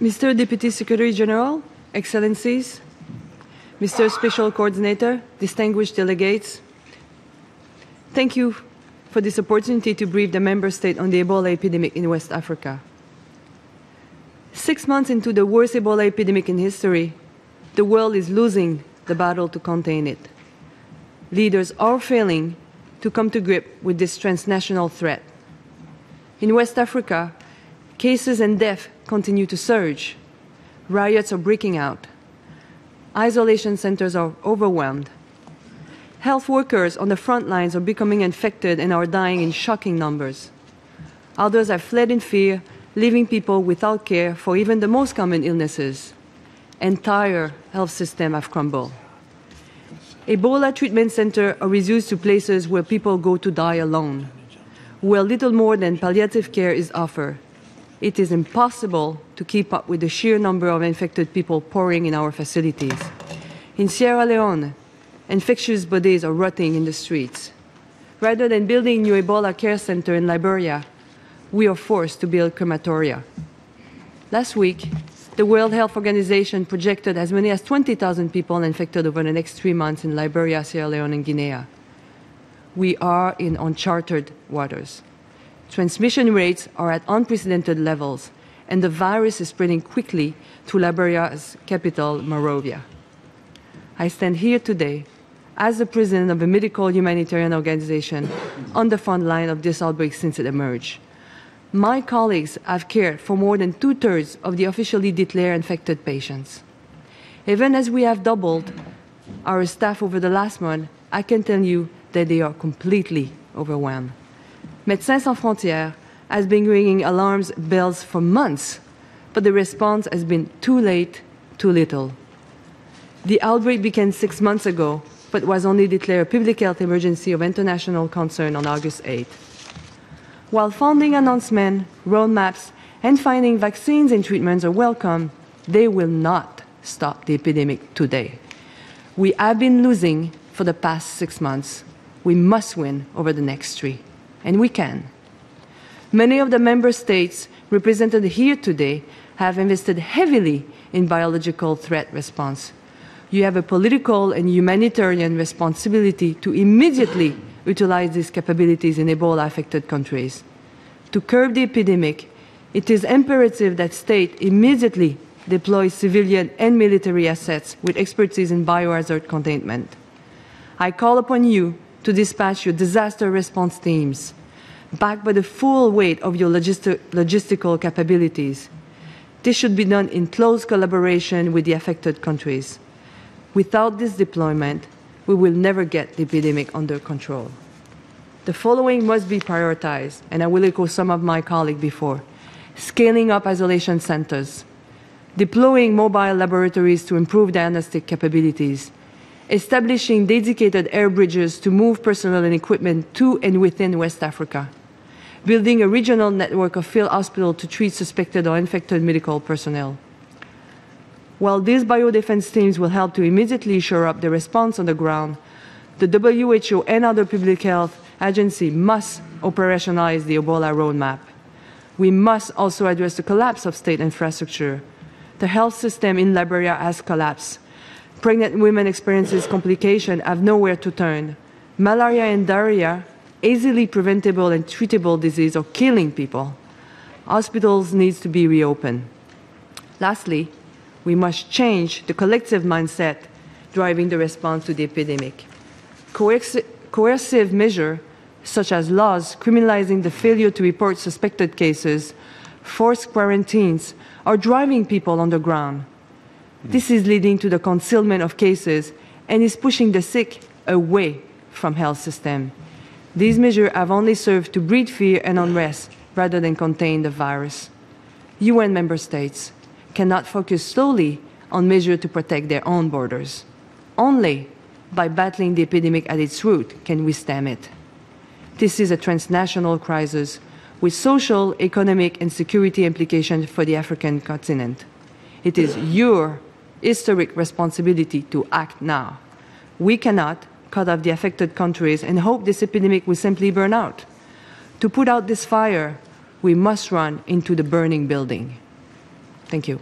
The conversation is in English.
Mr. Deputy Secretary General, Excellencies, Mr. Special Coordinator, distinguished delegates, thank you for this opportunity to brief the Member State on the Ebola epidemic in West Africa. 6 months into the worst Ebola epidemic in history, the world is losing the battle to contain it. Leaders are failing to come to grip with this transnational threat. In West Africa, cases and deaths continue to surge. Riots are breaking out. Isolation centers are overwhelmed. Health workers on the front lines are becoming infected and are dying in shocking numbers. Others have fled in fear, leaving people without care for even the most common illnesses. Entire health systems have crumbled. Ebola treatment centers are reduced to places where people go to die alone, where little more than palliative care is offered. It is impossible to keep up with the sheer number of infected people pouring in our facilities. In Sierra Leone, infectious bodies are rotting in the streets. Rather than building new Ebola care centers in Liberia, we are forced to build crematoria. Last week, the World Health Organization projected as many as 20,000 people infected over the next 3 months in Liberia, Sierra Leone, and Guinea. We are in uncharted waters. Transmission rates are at unprecedented levels, and the virus is spreading quickly to Liberia's capital, Monrovia. I stand here today as the president of a medical humanitarian organization on the front line of this outbreak since it emerged. My colleagues have cared for more than 2/3 of the officially declared infected patients. Even as we have doubled our staff over the last month, I can tell you that they are completely overwhelmed. Médecins Sans Frontières has been ringing alarm bells for months, but the response has been too late, too little. The outbreak began 6 months ago, but was only declared a public health emergency of international concern on August 8. While funding announcements, roadmaps, and finding vaccines and treatments are welcome, they will not stop the epidemic today. We have been losing for the past 6 months. We must win over the next 3, and we can. Many of the member states represented here today have invested heavily in biological threat response. You have a political and humanitarian responsibility to immediately utilize these capabilities in Ebola-affected countries. To curb the epidemic, it is imperative that states immediately deploy civilian and military assets with expertise in biohazard containment. I call upon you to dispatch your disaster response teams, backed by the full weight of your logistical capabilities. This should be done in close collaboration with the affected countries. Without this deployment, we will never get the epidemic under control. The following must be prioritized, and I will echo some of my colleagues before. Scaling up isolation centers, deploying mobile laboratories to improve diagnostic capabilities, establishing dedicated air bridges to move personnel and equipment to and within West Africa, building a regional network of field hospitals to treat suspected or infected medical personnel. While these biodefense teams will help to immediately shore up the response on the ground, the WHO and other public health agencies must operationalize the Ebola roadmap. We must also address the collapse of state infrastructure. The health system in Liberia has collapsed. Pregnant women experiences complications, have nowhere to turn. Malaria and diarrhea, easily preventable and treatable disease, are killing people. Hospitals need to be reopened. Lastly, we must change the collective mindset driving the response to the epidemic. Coercive measures, such as laws criminalizing the failure to report suspected cases, forced quarantines, are driving people on the ground. This is leading to the concealment of cases and is pushing the sick away from health system. These measures have only served to breed fear and unrest rather than contain the virus. UN member states cannot focus solely on measures to protect their own borders. Only by battling the epidemic at its root can we stem it. This is a transnational crisis with social, economic, and security implications for the African continent. It is your historic responsibility to act now. We cannot cut off the affected countries and hope this epidemic will simply burn out. To put out this fire, we must run into the burning building. Thank you.